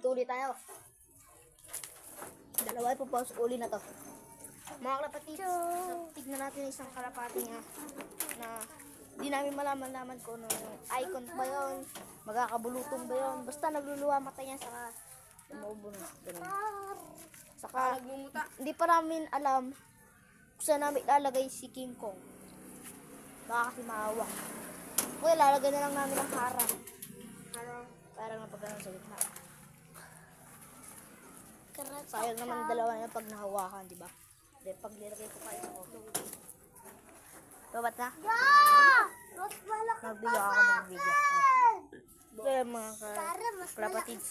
dito ulit tayo. Dalawa yung papasok uli na to. Mga kalapatids, tignan natin isang kalapati nga na di namin malaman kung ano, icon ba yun, magkakabulutong ba yun, basta nagluluwa mata niya saka umuubo na. Ganun. Saka hindi pa namin alam kung saan namin lalagay si King Kong. Baka kasi maawa. Well, lalagay na lang namin ang harang. Parang napagano'n sa gitna. Sayang naman dalawa na pag nahawakan, di ba? Then pag nilagay ko kayo ako. Babat na? Nagbigyo ako ng video. Kaya mga kalapatids.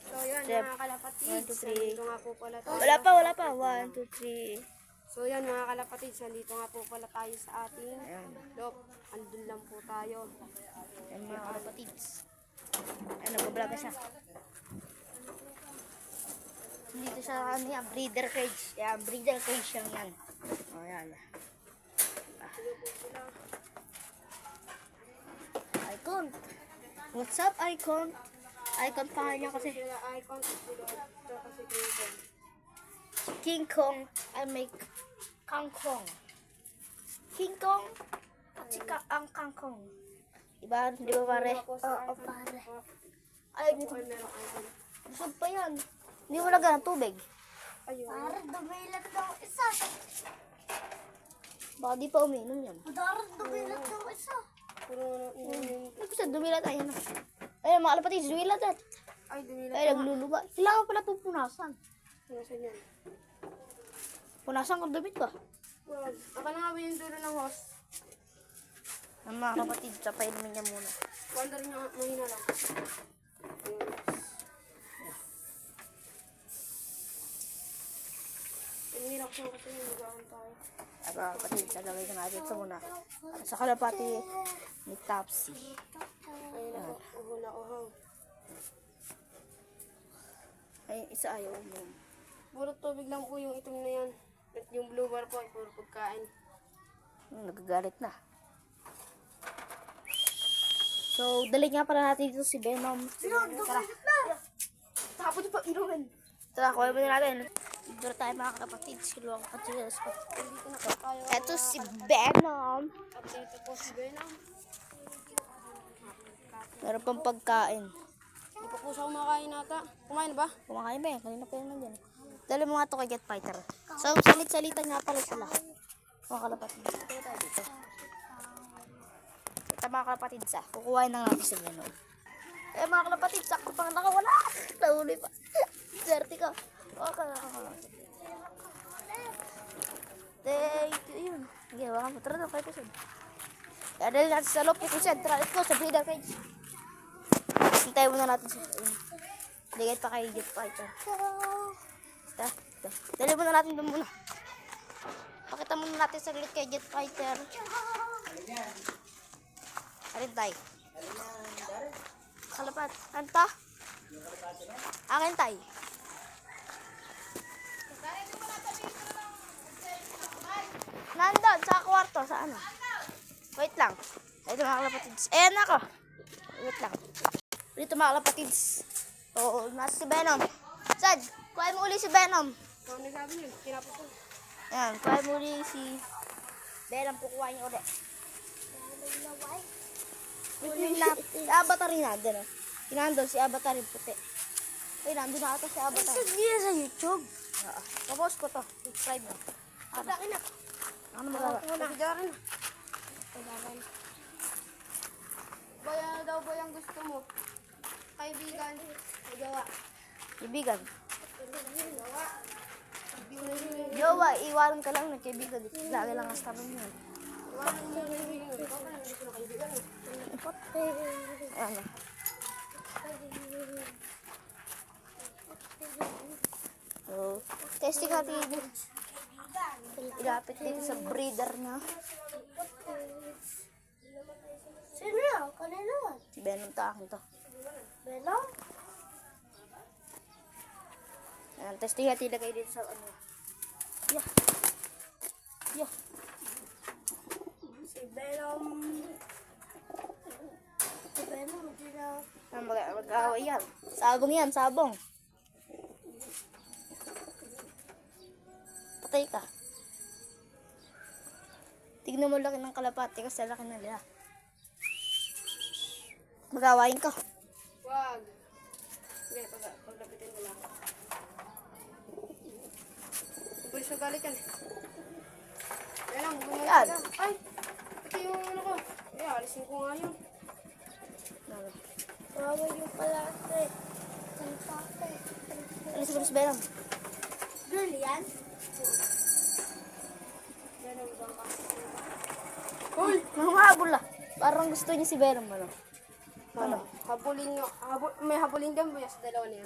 So yun mga kalapatids, nandito nga po pala tayo. Wala pa. 1, 2, 3. So yan mga kalapatids, nandito nga po pala tayo sa ating loob. Andun lang po tayo. Yan mga kalapatids. Ay, nagbablog siya. Dito sa ano yan, breeder cage. Yan, breeder cage lang yan. O, yan. Icon. What's up, Icon? Icon pa niya kasi. Icon, ito kasi King Kong. I make Kang Kong. King Kong at si ang Kang Kong. Diba? Di ba pare? Oo, pare. Ay, dito. Busog pa yan. Hindi mo lagyan ng tubig. Ayun. Para dumilat daw isa. Baka di pa uminom yan. Para dumilat daw isa. Ay, gusto, dumilat. Ayan na. Ayun, mga kalapatids, dumilat at. Ay, dumilat. Ay, nagluluba. Kailangan pala itong punasan. Nasaan yan? Punasan kung damit ka. Wag. Aka na nga ba yung dulo ng hose? Ang mga kapatids, sapayin niya muna. Wanda rin yung mahina lang. Hirap siya kasi nag-aon tayo. Ay, mga kapatids, nalagay ka natin ito muna. Para sa kalapati ni Topsy. Ayun ako, uho na uho. Ay, isa ayaw mo. Puro tubig lang po yung itim na yan. At yung blue bar po ay puro pagkain. Nagagalit na. So, dali nga pala natin dito si Venom. Tara. Tapos pa inumin. Tara, kuha mo na natin. Dito tayo mga kapatids. Kiluha ko kasi sa spot. Dito na po tayo. Ito si Venom. At dito po si Venom. Meron pang pagkain. Hindi pa po siya kumakain nata. Kumain na ba? Kumakain ba yan? Kanina pa yun nandiyan. Dali mo nga ito kay Jet Fighter. So, salit-salitan nga pala sila. Mga kalapatids. Ito tayo dito. Ito mga kalapatids ah. Kukuhain na natin si Venom. Eh mga kalapatids, sakto pang nakawala. Nahuli pa. Swerte ka. Okay. Yun. Sige, wala mo. Tara na, kay Kusod. Kaya dali natin sa loob kay Kusod. Tara, ito sa breeder cage. Hintayin muna natin siya. Ligay pa kay Jet Fighter. Dali muna natin doon muna. Pakita muna natin saglit kay Jet Fighter. Arin tayo. Kalapat. Anta? Akin tayo. Nandun, sa kwarto. Sa ano? Wait lang. Ito mga kalapatids. Ayan ako. Wait lang. Dito mga kalapatids. Oo, nasa si Venom. Sad, kuha mo uli si Venom. Kung ano sabi niyo, kinapos ko. Ayan, kuha mo uli si Venom. Kukuha niya uli. Si Avatar rin nandun. Nandun si Avatar rin puti. Ay, nandun na ata si Avatar. Isa niya sa YouTube. Oo. Kapos ko to. Subscribe mo. Patakin na. Ano magawa? Pagdaran na. Baya daw ba yung gusto mo? Kaibigan. Magawa. Kaibigan. Jowa, iwanan ka lang ng kaibigan. Lagi lang ang star mo. Ayan. So, testing natin. Ilapit dito sa breeder na. Sino yan? Kanino yan? Si Venom to, akin to. Venom? Ayan, testing natin ilagay dito sa ano. Yeah. Yeah. Si Venom. Si Venom, hindi na. Mag Mag-away yan. Sabong yan, sabong. Patay ka. Tignan mo laki ng kalapati kasi laki na nila. Mag-awayin ka. Wag. Sige, paglapitin mo lang. Pulis na galit yan. Kaya lang, bumalik Yan. ka. Ay! Ito yung ano ko. Eh, alisin ko nga yun. Mama yung palate. Kalapate. Ano si Bruce Venom? Girl yan? Yan ang ibang kasi. Hoy! Nanghabol ah. Parang gusto niya si Venom, ano? Habulin nyo. May habulin din mo sa dalawa na yan.